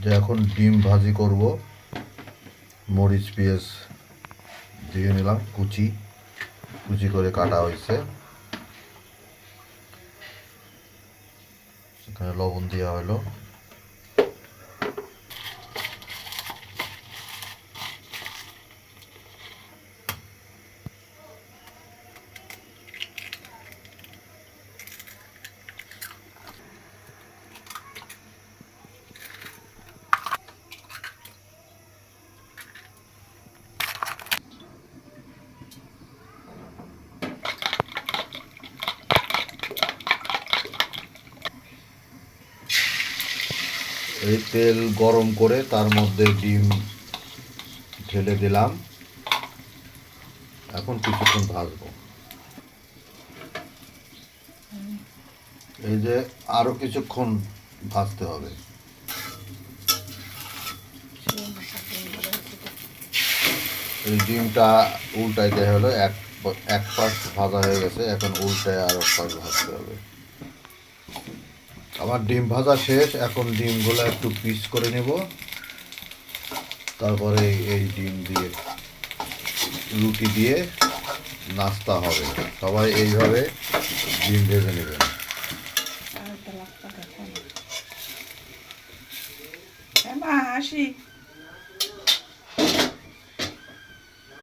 যে এখন ডিম ভাজি করব। মরিচ পেঁয়াজ দিয়ে নিলাম, কুচি কুচি করে কাটা হয়েছে। এখানে লবণ দেওয়া হলো। এই তেল গরম করে তার মধ্যে ডিম ঢেলে দিলাম। এখন কিছুক্ষণ ভাজবো। এই যে আরো কিছুক্ষণ ভাজতে হবে। এই ডিমটা উল্টাইতে হলো, এক পাশ ভাজা হয়ে গেছে, এখন উল্টায় আর এক পাশ ভাজতে হবে। আমার ডিম ভাজা শেষ। এখন ডিমগুলো একটু পিস করে নেব, তারপরে এই ডিম দিয়ে রুটি দিয়ে নাস্তা হবে। সবাই এইভাবে ডিম ভেজে নেবেন। আসি।